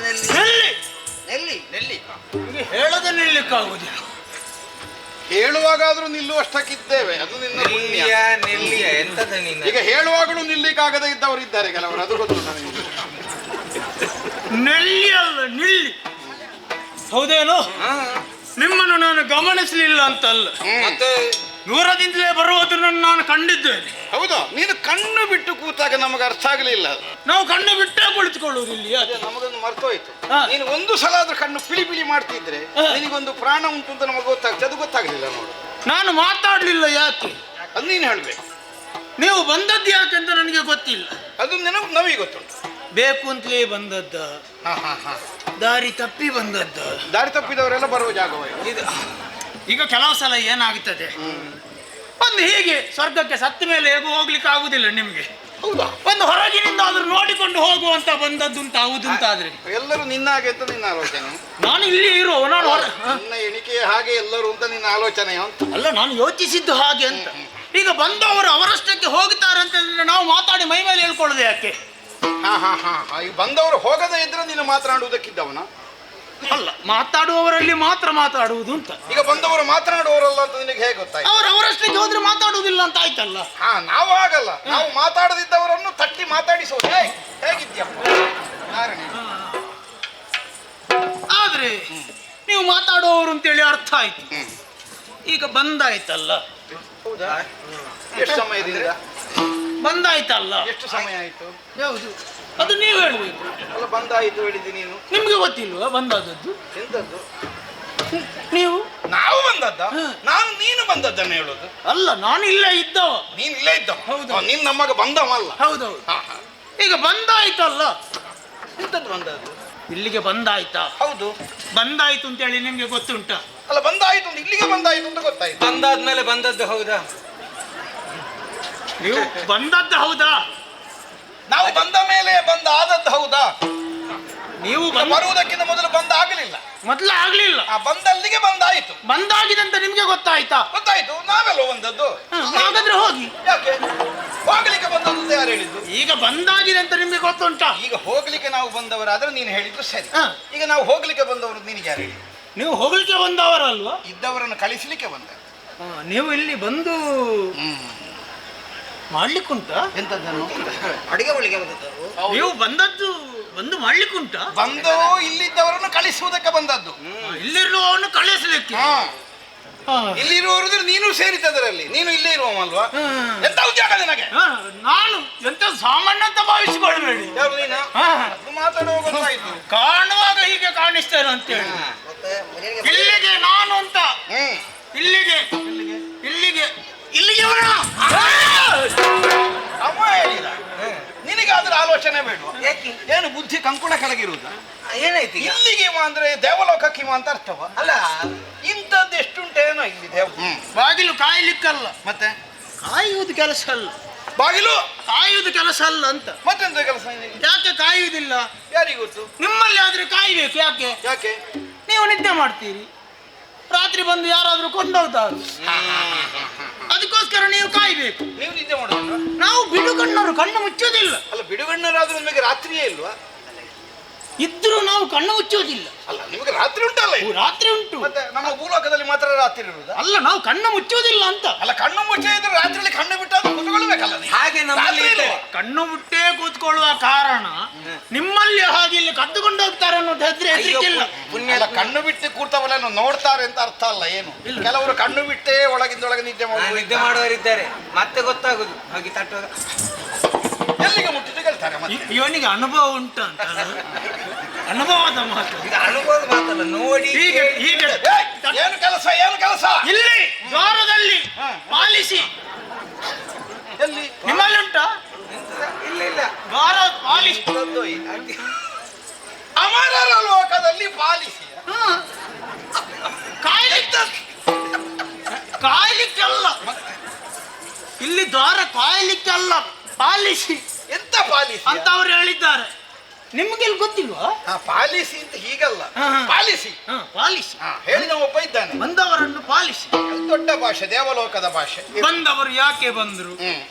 ನೆಲ್ಲಿ ನೆಲ್ಲಿ ನೆಲ್ಲಿ ನಿಮಗೆ ಹೇಳದೆ ನಿಲ್ಲಿಕ್ಕಾಗುವುದಿಲ್ಲ. ಹೇಳುವಾಗಾದ್ರೂ ನಿಲ್ಲುವಷ್ಟಕ್ಕಿದ್ದೇವೆ, ಅದು ನಿನ್ನ ಪುಣ್ಯ. ನೆಲ್ಲಿಯ ಎಂತದ ನೀನು? ಈಗ ಹೇಳುವಾಗಲೂ ನಿಲ್ಲಿಕ್ಕಾಗದೇ ಇದ್ದವರು ಇದ್ದಾರೆ ಕೆಲವರು, ಅದು ಗೊತ್ತು ನನಗೆ. ನೆಲ್ಲಿ ಅಲ್ಲ ನಿಲ್ಲಿ. ಹೌದೇನೋ? ನಿಮ್ಮನ್ನು ನಾನು ಗಮನಿಸಲಿಲ್ಲ ಅಂತಲ್ಲ, ಮತ್ತೆ ದೂರದಿಂದಲೇ ಬರುವುದನ್ನು ನಾನು ಕಂಡಿದ್ದೇನೆ. ಹೌದಾ? ನೀನು ಕಣ್ಣು ಬಿಟ್ಟು ಕೂತಾಗ ನಮಗೆ ಅರ್ಥ ಆಗಲಿಲ್ಲ. ನಾವು ಕಣ್ಣು ಬಿಟ್ಟೇ ಕುಳಿತುಕೊಳ್ಳುವುದು ಇಲ್ಲಿ. ಅದೇ ನಮಗೊಂದು ಮರ್ತೋಯ್ತು. ನೀನು ಒಂದು ಸಲ ಆದ್ರೂ ಕಣ್ಣು ಪಿಳಿ ಪಿಳಿ ಮಾಡ್ತಿದ್ರೆ ನಿನಗೊಂದು ಪ್ರಾಣ ಉಂಟು ಅಂತ ನಮಗೆ ಗೊತ್ತಾಗ್ತದೆ, ಅದು ಗೊತ್ತಾಗ್ಲಿಲ್ಲ ನೋಡು. ನಾನು ಮಾತಾಡ್ಲಿಲ್ಲ ಯಾಕೆ? ಅದು ನೀನು ಹೇಳ್ಬೇಕು. ನೀವು ಬಂದದ್ದು ಯಾಕೆ ಅಂತ ನನಗೆ ಗೊತ್ತಿಲ್ಲ. ಅದು ನಮಗೆ ಗೊತ್ತುಂಟು. ಬೇಕು ಅಂತಲೇ ಬಂದದ್ದ, ದಾರಿ ತಪ್ಪಿ ಬಂದದ್ದ? ದಾರಿ ತಪ್ಪಿದವರೆಲ್ಲ ಬರುವ ಜಾಗವೇ ಇದು. ಈಗ ಕೆಲವು ಸಲ ಏನಾಗುತ್ತದೆ, ಒಂದು ಹೀಗೆ ಸ್ವರ್ಗಕ್ಕೆ ಸತ್ತ ಮೇಲೆ ಹೇಗೂ ಹೋಗ್ಲಿಕ್ಕೆ ಆಗುದಿಲ್ಲ ನಿಮ್ಗೆ. ಹೌದಾ? ಒಂದು ಹೊರಗಿನಿಂದ ಆದ್ರೂ ನೋಡಿಕೊಂಡು ಹೋಗುವಂತ ಬಂದದ್ದು ಅಂತ ಹೌದಂತಾದ್ರೆ ಎಲ್ಲರೂ ನಿನ್ನ ಹಾಗೆ ಅಂತ ನಿನ್ನ ಆಲೋಚನೆ. ನಾನು ಇಲ್ಲಿ ಇರುವ ನಾನು ನಿನ್ನ ಎಣಿಕೆ ಹಾಗೆ ಎಲ್ಲರೂ ಅಂತ ನಿನ್ನ ಆಲೋಚನೆ ಅಂತ ಅಲ್ಲ, ನಾನು ಯೋಚಿಸಿದ್ದು ಹಾಗೆ ಅಂತ. ಈಗ ಬಂದವರು ಅವರಷ್ಟಕ್ಕೆ ಹೋಗ್ತಾರೆ ಅಂತಂದ್ರೆ ನಾವು ಮಾತಾಡಿ ಮೈ ಮೇಲೆ ಹೇಳ್ಕೊಳ್ಳೋದು ಯಾಕೆ? ಈಗ ಬಂದವರು ಹೋಗದೇ ಇದ್ರೆ ನೀನು ಮಾತನಾಡುವುದಕ್ಕಿದ್ದವನ ಅಲ್ಲ, ಮಾತಾಡುವವರಲ್ಲಿ ಮಾತ್ರ ಮಾತಾಡುವುದು ಅಂತ. ಈಗ ಬಂದವರು ಮಾತನಾಡುವವರಲ್ಲ ಅಂತ ನಿನಗೆ ಹೇಗೆ ಗೊತ್ತಾಯ್ತು? ಅವರಷ್ಟಕ್ಕೆ ಹೋದ್ರೆ ಮಾತಾಡುವುದಿಲ್ಲ ಅಂತ ಆಯ್ತಲ್ಲ. ನಾವು ಆಗಲ್ಲ, ನಾವು ಮಾತಾಡದಿದ್ದವರನ್ನು ತಟ್ಟಿ ಮಾತಾಡಿಸೋದು. ಹೇಗಿದ್ಯಪ್ಪ ನಾರಾಯಣ? ಆದ್ರೆ ನೀವು ಮಾತಾಡುವವರು ಅಂತೇಳಿ ಅರ್ಥ ಆಯ್ತು. ಈಗ ಬಂದಾಯ್ತಲ್ಲ. ಹೌದಾ? ಎಷ್ಟು ಸಮಯದಿಂದ ಬಂದಾಯ್ತಲ್ಲ? ಎಷ್ಟು ಸಮಯ ಆಯ್ತು? ಯಾವುದು ಅದು ನೀವು ಹೇಳ್ಬೇಕು. ಅಲ್ಲ, ಬಂದಾಯ್ತು ಹೇಳಿದಿ ನೀನು. ನಿಮ್ಗೆ ಗೊತ್ತಿಲ್ವಾ ಬಂದದ್ದು? ಎಂತದ್ದು? ನೀವು ನಾವು ಬಂದದ್ದ? ನಾನು ನೀನು ಬಂದದ್ದನ್ನು ಹೇಳೋದು ಅಲ್ಲ, ನಾನು ಇಲ್ಲೇ ಇದ್ದವ. ನೀನ್ ಇಲ್ಲೇ ಇದ್ದವ? ಹೌದು. ನೀನ್ ನಮ್ಮಗ ಬಂದವಲ್ಲ. ಹೌದೌದು. ಈಗ ಬಂದಾಯ್ತಲ್ಲ. ಎಂತದ್ದು ಬಂದದ್ದು? ಇಲ್ಲಿಗೆ ಬಂದಾಯ್ತಾ? ಹೌದು. ಬಂದಾಯ್ತು ಅಂತೇಳಿ ನಿಮ್ಗೆ ಗೊತ್ತುಂಟ? ಅಲ್ಲ, ಬಂದಾಯ್ತು ಅಂತ, ಇಲ್ಲಿಗೆ ಬಂದಾಯ್ತು ಅಂತ ಗೊತ್ತಾಯ್ತು. ಬಂದಾದ್ಮೇಲೆ ಬಂದದ್ದು ಹೌದಾ? ನೀವು ಬಂದದ್ದು ಹೌದಾ? ನಾವು ಬಂದ ಮೇಲೆ ಬಂದ ಆದದ್ದು ಹೌದಾ? ನೀವು ಬರುವುದಕ್ಕಿಂತ ಮೊದಲು ಬಂದ ಆಗಲಿಲ್ಲ. ಮೊದಲು ಆಗ್ಲಿಲ್ಲ. ಬಂದಲ್ಲಿಗೆ ಬಂದಾಯ್ತು. ಬಂದಾಗಿದೆ ಅಂತ ನಿಮ್ಗೆ ಗೊತ್ತಾಯ್ತಾ? ಗೊತ್ತಾಯ್ತು. ನಾವೆಲ್ಲ ಬಂದದ್ದು. ಹಾಗಾದ್ರೆ ಹೋಗಿ. ಯಾಕೆ ಹೋಗ್ಲಿಕ್ಕೆ ಬಂದದ್ದು ಅಂತ ಯಾರು ಹೇಳಿದ್ದು? ಈಗ ಬಂದಾಗಿದೆ ಅಂತ ನಿಮ್ಗೆ ಗೊತ್ತುಂಟಾ? ಈಗ ಹೋಗ್ಲಿಕ್ಕೆ ನಾವು ಬಂದವರಾದ್ರೆ ನೀನು ಹೇಳಿದ್ದು ಸರಿ. ಈಗ ನಾವು ಹೋಗ್ಲಿಕ್ಕೆ ಬಂದವರು ನಿನಗೆ ಯಾರು ಹೇಳಿದ್ದು? ನೀವು ಹೋಗ್ಲಿಕ್ಕೆ ಬಂದವರಲ್ವಾ? ಇದ್ದವರನ್ನು ಕಳಿಸ್ಲಿಕ್ಕೆ ಬಂದ. ನೀವು ಇಲ್ಲಿ ಬಂದು ಮಾಡ್ಲಿಕ್ಕುಂಟ? ಎಂತದ್ದನ್ನು? ಅಡಿಗೆ ಒಳಗೆ ಬಂದದ್ದು. ನೀವು ಬಂದದ್ದು ಬಂದು ಮಾಡ್ಲಿಕ್ಕುಂಟ? ಬಂದು ಇಲ್ಲಿದ್ದವರನ್ನು ಕಳಿಸುವುದಕ್ಕೆ ಬಂದದ್ದು. ಇಲ್ಲಿರುವವನು ಕಳಿಸ್ಲಿಕ್ಕೆ? ಇಲ್ಲಿರುವವರಿದ್ರೆ ನೀನು ಸೇರಿತದರಲ್ಲಿ. ನೀನು ಇಲ್ಲೇ ಇರುವವಲ್ವಾ? ಎಂತ ಉದ್ಯೋಗ ನಿನಗೆ? ನಾನು ಎಂತ ಸಾಮಾನ್ಯ ಅಂತ ಭಾವಿಸಿಕೊಳ್ಬೇಡಿ. ಯಾರು ನೀನು? ಮಾತಾಡುವ ಗೊತ್ತಾಯ್ತು. ಕಾಣುವಾಗ ಹೀಗೆ ಕಾಣಿಸ್ತೇನೆ ಅಂತೇಳಿ ಇಲ್ಲಿಗೆ ನಾನು ಅಂತ. ಇಲ್ಲಿಗೆ ಇಲ್ಲಿಗೆ ಇಲ್ಲಿಗೆ ಅಮ್ಮ ಹೇಳಿದ. ನಿನಗಾದ್ರೆ ಆಲೋಚನೆ ಬೇಡ. ಏನು ಬುದ್ಧಿ ಕಂಕುಳ ಕೆಳಗಿರುವುದು? ಏನಾಯ್ತು? ಇಲ್ಲಿಗೆ ಅಂದ್ರೆ ದೇವಲೋಕಕ್ಕೆ ಅಂತ ಅರ್ಥವ ಅಲ್ಲ. ಇಂಥದ್ದು ಎಷ್ಟುಂಟೇನೋ ಇಲ್ಲಿ ದೇವ. ಬಾಗಿಲು ಕಾಯ್ಲಿಕ್ಕಲ್ಲ, ಮತ್ತೆ ಕಾಯುವುದು ಕೆಲಸ ಅಲ್ಲ. ಬಾಗಿಲು ಕಾಯುವುದು ಕೆಲಸ ಅಲ್ಲ ಅಂತ. ಮತ್ತೆಂತ ಕೆಲಸ? ಯಾಕೆ ಕಾಯುವುದಿಲ್ಲ? ಯಾರಿಗೆ ಗೊತ್ತು? ನಿಮ್ಮಲ್ಲಿ ಆದ್ರೆ ಕಾಯ್ಬೇಕು. ಯಾಕೆ? ಯಾಕೆ? ನೀವು ನಿದ್ದೆ ಮಾಡ್ತೀರಿ, ರಾತ್ರಿ ಬಂದು ಯಾರಾದ್ರೂ ಕೊಂಡೋಗ್ತಾರು, ಅದಕ್ಕೋಸ್ಕರ ನೀವು ಕಾಯ್ಬೇಕು. ನೀವು ನಿದ್ದೆ ಮಾಡೋದು? ನಾವು ಬಿಡುಗಣ್ಣರು, ಕಣ್ಣು ಮುಚ್ಚೋದಿಲ್ಲ. ಅಲ್ಲ, ಬಿಡುಗಣ್ಣರಾದ್ರೂ ನಿಮಗೆ ರಾತ್ರಿಯೇ ಇಲ್ವಾ? ಇದ್ರೂ ನಾವು ಕಣ್ಣು ಮುಚ್ಚೋದಿಲ್ಲ. ಅಲ್ಲ, ನಿಮಗೆ ರಾತ್ರಿ ಉಂಟಲ್ಲ? ರಾತ್ರಿ ಉಂಟು. ಮತ್ತೆ ನಮ್ಮ ಭೂಲೋಕದಲ್ಲಿ ಮಾತ್ರ ರಾತ್ರಿ ಇರುವುದಾ? ಅಲ್ಲ, ನಾವು ಕಣ್ಣು ಮುಚ್ಚೋದಿಲ್ಲ ಅಂತ. ಅಲ್ಲ, ಕಣ್ಣು ಮುಚ್ಚೆ ಇದ್ರೆ ರಾತ್ರಿಯಲ್ಲಿ ಕಣ್ಣು ಬಿಟ್ಟಾದ್ರೂ ಕುತ್ಕೊಳ್ಬೇಕಲ್ಲ. ಹಾಗೆ ನಮ್ಮಲ್ಲಿ ಕಣ್ಣು ಮುಟ್ಟೇ ಕೂತ್ಕೊಳ್ಳುವ ಕಾರಣ ನಿಮ್ಮಲ್ಲಿ ಹಾಗೆ ಇಲ್ಲಿ ಕದ್ದುಕೊಂಡು ಹೋಗ್ತಾರೆ ಅನ್ನೋದು ಹೆದರಿಕಿಲ್ಲ. ಪುಣ್ಯ. ಕಣ್ಣು ಬಿಟ್ಟು ಕೂರ್ತವಲ್ಲ ನೋಡ್ತಾರೆ ಅಂತ ಅರ್ಥ ಅಲ್ಲ. ಏನು, ಕೆಲವರು ಕಣ್ಣು ಬಿಟ್ಟೇ ಒಳಗಿಂದೊಳಗೆ ನಿದ್ದೆ ಮಾಡುವವರಿದ್ದಾರೆ. ಮತ್ತೆ ಗೊತ್ತಾಗುದು ಹಾಗೆ ತಟ್ಟುವಾಗ ಎಲ್ಲಿಗೆ ಮುಟ್ಟಿದ್ದು ಕೇಳ್ತಾರೆ. ಇವನಿಗೆ ಅನುಭವ ಉಂಟು ಅಂತ. ಅನುಭವದ ಮಾತು. ಅನುಭವದ ಮಾತಲ್ಲ, ನೋಡಿ. ಏನು ಕೆಲಸ? ಏನು ಕೆಲಸ? ಇಲ್ಲಿ ದ್ವಾರದಲ್ಲಿ ಪಾಲಿಸಿ. ಎಲ್ಲಿ? ನಿಮ್ಮಲ್ಲಿ ಉಂಟಾ? ಇಲ್ಲ ಇಲ್ಲ, ದ್ವಾರ ಪಾಲಿಸಿ. ಅಮರರ ಲೋಕದಲ್ಲಿ ಪಾಲಿಸಿ. ಕಾಯ್ಲಿಕ್ಕಲ್ಲ, ಇಲ್ಲಿ ದ್ವಾರ ಕಾಯ್ಲಿಕ್ಕಲ್ಲ, ಪಾಲಿಸಿ. ಎಂತ ಪಾಲಿಸಿ ಅಂತ ಅವ್ರು ಹೇಳಿದ್ದಾರೆ. ನಿಮ್ಗೆ ಗೊತ್ತಿಲ್ವಾ? ಪಾಲಿಸಿ ಅಂತ ಹೀಗಲ್ಲ, ಪಾಲಿಸಿ. ಪಾಲಿಸಿ ಹೇಳಿದ ಒಬ್ಬ ಇದ್ದಾನೆ. ಬಂದವರನ್ನು ಪಾಲಿಸಿ. ದೊಡ್ಡ ಭಾಷೆ, ದೇವಲೋಕದ ಭಾಷೆ. ಬಂದವರು ಯಾಕೆ ಬಂದ್ರು,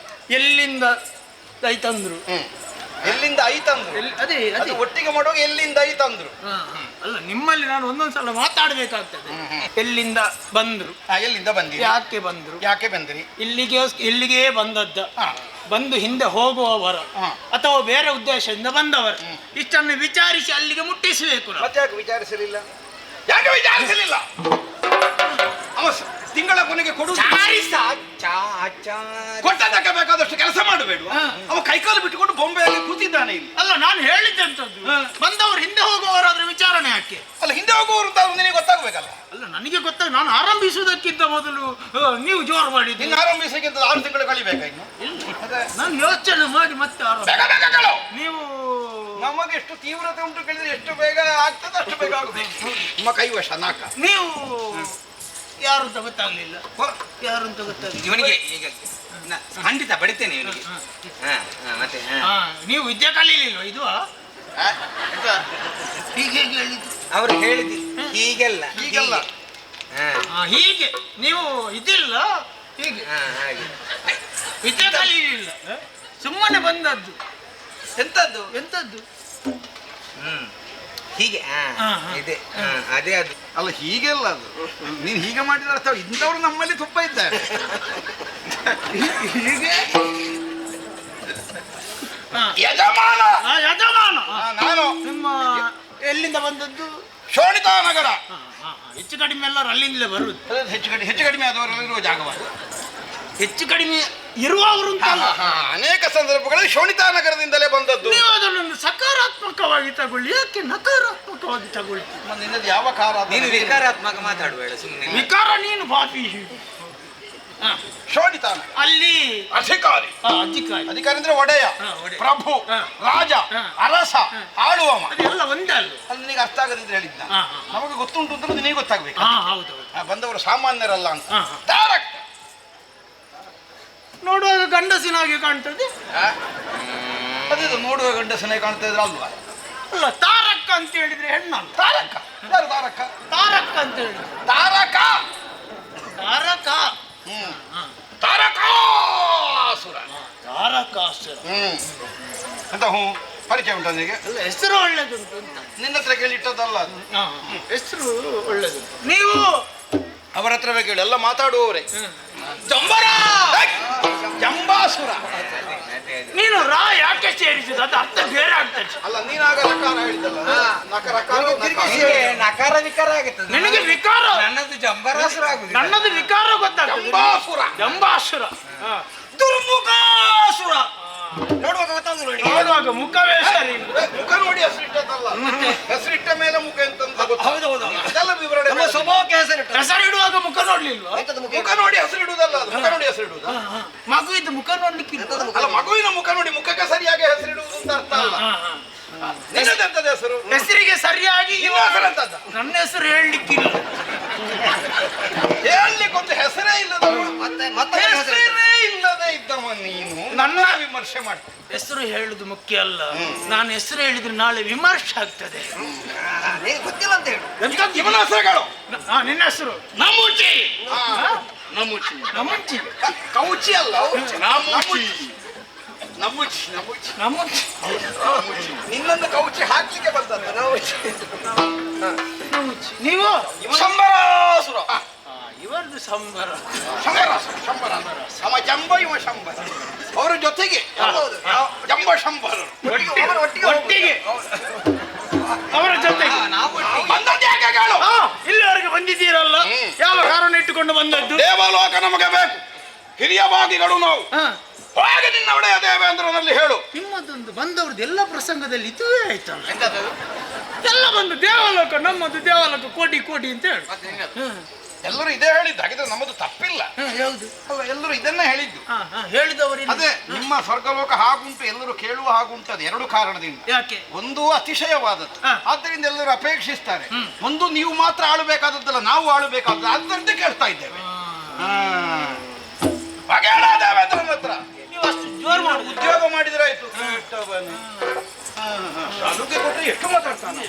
ಎಲ್ಲಿಂದ ತಂದ್ರು, ಎಲ್ಲಿಂದ ಐತಂದ್ರು ಅದೇ ಅದು ಅದೇ ಒಟ್ಟಿಗೆ ಮಾಡುವಾಗ ಎಲ್ಲಿಂದ ಐತಂದ್ರು. ಅಲ್ಲ ನಿಮ್ಮಲ್ಲಿ ನಾನು ಒಂದೊಂದ್ಸಲ ಮಾತಾಡ್ಬೇಕಾಗ್ತದೆ. ಎಲ್ಲಿಂದ ಬಂದ್ರು, ಎಲ್ಲಿಂದ ಬಂದಿರಿ, ಯಾಕೆ ಬಂದ್ರು, ಯಾಕೆ ಬಂದಿರಿ, ಇಲ್ಲಿಗೆ ಬಂದದ್ದ, ಬಂದು ಹಿಂದೆ ಹೋಗುವವರ ಅಥವಾ ಬೇರೆ ಉದ್ದೇಶದಿಂದ ಬಂದವರು, ಇಷ್ಟನ್ನು ವಿಚಾರಿಸಿ ಅಲ್ಲಿಗೆ ಮುಟ್ಟಿಸಬೇಕು ನಾವು. ಮತ್ತೆ ಯಾಕೆ ವಿಚಾರಿಸಲಿಲ್ಲ, ಯಾಕೆ ವಿಚಾರಿಸಲಿಲ್ಲ? ತಿಂಗಳ ಕೊನೆಗೆ ಕೊಡುವುದು ಕೊಟ್ಟದಕ್ಕೆ ಬೇಕಾದಷ್ಟು ಕೆಲಸ ಮಾಡಬೇಡ. ಅವ ಕೈಕಾಲು ಬಿಟ್ಟುಕೊಂಡು ಬೊಂಬೆಯಲ್ಲಿ ಕೂತಿದ್ದಾನೆ ಇಲ್ಲಿ. ಅಲ್ಲ ನಾನು ಹೇಳಿದ್ದಂಥದ್ದು ಬಂದವರು ಹಿಂದೆ ಹೋಗುವವರಾದ್ರೆ ವಿಚಾರಣೆ ಯಾಕೆ? ಅಲ್ಲ ಹಿಂದೆ ಹೋಗುವವರು ಅಂತ ನಿನಗೆ ಗೊತ್ತಾಗಬೇಕಲ್ಲ. ಅಲ್ಲ ನನಗೆ ಗೊತ್ತಾಗ ನಾನು ಆರಂಭಿಸುವುದಕ್ಕಿಂತ ಮೊದಲು ನೀವು ಜೋರು ಮಾಡಿದ್ದು. ಇನ್ನು ಆರಂಭಿಸಕ್ಕಿಂತ 6 ತಿಂಗಳು ಕಳಿಬೇಕಾ ಇನ್ನು? ನಾನು ಯೋಚನೆ ಮಾಡಿ ಮತ್ತೆ ನೀವು ನಮಗೆ ಎಷ್ಟು ತೀವ್ರತೆ ಉಂಟು ಕೇಳಿದ್ರೆ ಎಷ್ಟು ಬೇಗ ಆಗ್ತದೆ ಅಷ್ಟು ಬೇಗ ಆಗುದು. ನಿಮ್ಮ ಕೈವಶ ನಾಕ. ನೀವು ಯಾರು ಅಂತ ಗೊತ್ತಾಗ್ಲಿಲ್ಲ, ಯಾರು ಅಂತ ಗೊತ್ತಾಗ್ಲಿಲ್ಲ ಇವನಿಗೆ ಈಗ ಖಂಡಿತ ಬಡಿತೇನೆ ಇವನಿಗೆ. ಮತ್ತೆ ನೀವು ವಿದ್ಯೆ ಕಲೀಲಿಲ್ವ? ಇದು ಹೀಗೆ ಹೇಳಿದ್ದು ಅವರು ಹೇಳಿದ್ದು ಹೀಗೆಲ್ಲ ಹೀಗೆಲ್ಲ ಹೀಗೆ ನೀವು ಇದಿಲ್ಲ ಹೀಗೆ ಹಾಗೆ ವಿದ್ಯೆ ಕಲೀಲಿಲ್ಲ, ಸುಮ್ಮನೆ ಬಂದದ್ದು. ಎಂತದ್ದು ಎಂತದ್ದು ಹೀಗೆ ಇದೆ ಅದೇ ಅದು. ಅಲ್ಲ ಹೀಗೆಲ್ಲ ಅದು ನೀನು ಹೀಗೆ ಮಾಡಿದ್ರೆ ಅರ್ಥ ಇಂಥವ್ರು ನಮ್ಮಲ್ಲಿ ತುಪ್ಪ ಇದ್ದಾರೆ. ಹೀಗೆ ಯಜಮಾನ ಯಜಮಾನ ನಾನು ನಿಮ್ಮ ಎಲ್ಲಿಂದ ಬಂದದ್ದು? ಶೋಣಿತಾ ನಗರ. ಹೆಚ್ಚು ಕಡಿಮೆ ಎಲ್ಲರೂ ಅಲ್ಲಿಂದಲೇ ಬರುದು. ಹೆಚ್ಚು ಕಡಿಮೆ ಆದವರೆಲ್ಲಿರುವ ಜಾಗವಾದ ಹೆಚ್ಚು ಕಡಿಮೆ ಇರುವವರು ಅನೇಕ ಸಂದರ್ಭಗಳಲ್ಲಿ ಶೋಣಿತಾ ನಗರದಿಂದಲೇ ಬಂದದ್ದು. ನೀವು ಅದನ್ನು ಸಕಾರಾತ್ಮಕವಾಗಿ ತಗೊಳ್ಳಿ, ಯಾಕೆ ನಕಾರಾತ್ಮಕವಾಗಿ ತಗೊಳ್ಳಿ? ನಿನ್ನದು ಯಾವ ಕಾರ? ನೀನು ವಿಕಾರಾತ್ಮಕ ಮಾತಾಡಬೇಡ ಸುಮ್ಮನೆ. ವಿಕಾರ ನೀನು ಪಾಪಿ. ಶೋಣಿತಾ ಅಲ್ಲಿ ಅಧಿಕಾರಿ. ಅಧಿಕಾರಿ ಅಂದ್ರೆ ಒಡೆಯ, ಪ್ರಭು, ರಾಜ, ಅರಸ, ಆಳುವವ. ಅದೆಲ್ಲ ಒಂದೇ ಅಲ್ಲ. ಅದು ನಿನಗೆ ಅರ್ಥ ಆಗದಿದ್ರೆ ಹೇಳಿದ್ದ. ನಮಗೆ ಗೊತ್ತುಂಟು ಅಂತ ನಿನಗೆ ಗೊತ್ತಾಗ್ಬೇಕು. ಹೌದು ಬಂದವರು ಸಾಮಾನ್ಯರಲ್ಲ ಅಂತ. ತಾರಕ ನೋಡುವಾಗ ಗಂಡಸಿನಾಗಿ ಕಾಣ್ತದೆ. ಅದೇ ನೋಡುವ ಗಂಡಸನೇ ಕಾಣ್ತಾ ಇದ್ರೆ ಅಲ್ವಾ? ಅಲ್ಲ ತಾರಕ ಅಂತ ಹೇಳಿದ್ರೆ ಹೆಣ್ಣಲ್ಲ. ತಾರಕ ಯಾರು? ತಾರಕ ತಾರಕ ಅಂತ ಹೇಳಿದ್ರೆ ತಾರಕ ತಾರಕ ತಾರಕಾಸುರ. ತಾರಕಾಸುರ ಅಂತ ಪರಿಚಯ ಉಂಟ ನಿನಗೆ? ಅಲ್ಲ ಹೆಸರು ಒಳ್ಳೇದುಂಟು ಅಂತ ನಿನ್ನ ಹತ್ರ ಕೇಳಿಟ್ಟದಲ್ಲ ಅದು. ಹೆಸರು ಒಳ್ಳೇದುಂಟು. ನೀವು ಅವರ ಹತ್ರವೇ ಕೇಳಿ, ಎಲ್ಲ ಮಾತಾಡುವವರೇ. ಜಂಬಾಸುರ. ನೀನು ರಾ ಯಾಕೆ ಸೇರಿಸಿದ? ಅದು ಅರ್ಥ ಬೇರೆ ಆಗ್ತದೆ. ಅಲ್ಲ ನೀನಾಗ ರಕಾರ ಹೇಳಿದ್ದಲ್ಲ, ನಕಾರ ವಿಕಾರ ಆಗುತ್ತದೆ. ನಿನಗೆ ವಿಕಾರ, ನನ್ನದು ಜಂಬರಾಸುರ ಆಗುದು. ನನ್ನದು ವಿಕಾರ ಗೊತ್ತಾಗ್ತದೆ. ಜಂಬಾಸುರ. ಜಂಬಾಸುರ, ದುರ್ಮುಖಾಸುರ. ನೋಡುವಾಗ ಗೊತ್ತಾದ್ರು ನೋಡಿ. ನೋಡುವಾಗ ಮುಖವೇ ಸರಿ. ಮುಖ ನೋಡಿ ಹೆಸರಿಟ್ಟದಲ್ಲ, ಹೆಸರಿಟ್ಟ ಮೇಲೆ ಮುಖ ಎಂತ ಗೊತ್ತಾಗ ಅದೆಲ್ಲ ವಿವರಣೆ. ಹೆಸರಿಡುವಾಗ ಮುಖ ನೋಡ್ಲಿಲ್ವಾ? ಮುಖ ನೋಡಿ ಹೆಸರಿಡುವುದಲ್ಲ, ಅದು ಮುಖ ನೋಡಿ ಹೆಸರಿಡುವುದು. ಮಗುವಿದ್ದು ಮುಖ ನೋಡ್ಲಿಕ್ಕೆ ಅಲ್ಲ, ಮಗುವಿನ ಮುಖ ನೋಡಿ ಮುಖಕ್ಕೆ ಸರಿಯಾಗಿ ಹೆಸರಿಡುವುದು ಅಂತ ಅರ್ಥ ಅಲ್ಲ. ನಿನ್ನದೆಂತದ ಹೆಸರು? ಹೆಸರಿಗೆ ಸರಿಯಾಗಿ ಹೆಸರಂತದ್ದ. ನನ್ನ ಹೆಸರು ಹೇಳಲಿಕ್ಕಿಲ್ಲ. ಹೇಳಲಿಕ್ಕೊಂದು ಹೆಸರೇ ಇಲ್ಲದವ, ಹೆಸರೇ ಇಲ್ಲದೆ ಇದ್ದವ ನೀನು ನನ್ನ ವಿಮರ್ಶೆ ಮಾಡ್ತೀನಿ. ಹೆಸರು ಹೇಳುದು ಮುಖ್ಯ ಅಲ್ಲ. ನಾನು ಹೆಸರು ಹೇಳಿದ್ರೆ ನಾಳೆ ವಿಮರ್ಶೆ ಆಗ್ತದೆ. ಗೊತ್ತಿಲ್ಲ ಅಂತ ಹೇಳು. ಇವನ ಹೆಸರುಗಳು. ನಿನ್ನ ಹೆಸರು ನಮುಚಿ. ನಮುಚಿ. ನಮುಚಿ ಕೌಚಿ ಅಲ್ಲ, ನಮುಚಿ. ನಮುಚಿ ನಮುಚಿ ನಮುಚಿ. ನಿನ್ನೊಂದು ಕೌಚಿ ಹಾಕ್ಲಿಕ್ಕೆ ಬಂದದ್ದು. ನಮುಚಿ. ನೀವು ಶಂಬರಾಸುರ. ಇವರದು ಸಂಬರ. ಶಂಬರಾಸುರ. ಶಂಬರ ಅವ ಜಂಬ, ಇವ ಶಂಬರ. ಅವರ ಜೊತೆಗೆ ಜಂಬ ಶಂಬರ ಒಟ್ಟಿಗೆ ಅವರ ಜೊತೆಗೆ ಬಂದದ್ದು ಯಾಕೆ ಕೇಳು? ಇಲ್ಲಿವರೆಗೆ ಬಂದಿದ್ದೀರಲ್ಲ, ಯಾವ ಕಾರಣ ಇಟ್ಟುಕೊಂಡು ಬಂದದ್ದು? ದೇವಲೋಕ ನಮಗೆ ಬೇಕು, ಹಿರಿಯ ಭಾಗಿಗಳು ನಾವು. ಹೋಗಿ ನಿನ್ನ ಒಡೆಯ ದೇವೇಂದ್ರನಲ್ಲಿ ಹೇಳು. ನಿಮ್ಮದೊಂದು ಬಂದವ್ರದ್ದು ಎಲ್ಲ ಪ್ರಸಂಗದಲ್ಲಿ ಇದುವೇ ಆಯ್ತಲ್ಲ. ಎಲ್ಲ ಬಂದು ದೇವಲೋಕ ನಮ್ಮದು, ದೇವಲೋಕ ಕೋಟಿ ಕೋಟಿ ಅಂತ ಹೇಳು. ಎಲ್ಲರೂ ಇದೇ ಹೇಳಿದ್ದು, ಹಾಗಿದ್ರೆ ನಮ್ಮದು ತಪ್ಪಿಲ್ಲ. ಯಾವುದು? ಅಲ್ಲ, ಎಲ್ಲರೂ ಇದನ್ನ ಹೇಳಿದ್ದು. ಹೇಳಿದವರು ಅದೇ ನಿಮ್ಮ ಸ್ವರ್ಗಲೋಕ ಹಾಗುಂಟು, ಎಲ್ಲರೂ ಕೇಳುವ ಹಾಗುಂಟು. ಅದು ಎರಡು ಕಾರಣದಿಂದ. ಯಾಕೆ? ಒಂದು ಅತಿಶಯವಾದದ್ದು, ಆದ್ದರಿಂದ ಎಲ್ಲರೂ ಅಪೇಕ್ಷಿಸ್ತಾರೆ. ಒಂದು ನೀವು ಮಾತ್ರ ಆಳಬೇಕಾದದ್ದಲ್ಲ, ನಾವು ಆಳಬೇಕಾದದ್ದು, ಅದರಂತೆ ಕೇಳ್ತಾ ಇದ್ದೇವೆ. ದೇವೇಂದ್ರನ ಹತ್ರ ನೀವು ಅಷ್ಟು ಜೋರು ಮಾಡುದು. ಉದ್ಯೋಗ ಮಾಡಿದ್ರೆ ಆಯ್ತು. ಅದಕ್ಕೆ ಕೊಟ್ಟರೆ ಎಷ್ಟು ಮಾತಾಡ್ತಾನೆ.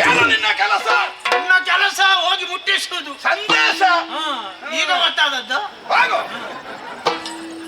ಏನು ನಿನ್ನ ಕೆಲಸ? ನನ್ನ ಕೆಲಸ ಹೋಗಿ ಮುಟ್ಟಿಸುವುದು. ಸಂದೇಶ ಈಗ ಗೊತ್ತಾದದ್ದು. ಹಾಗು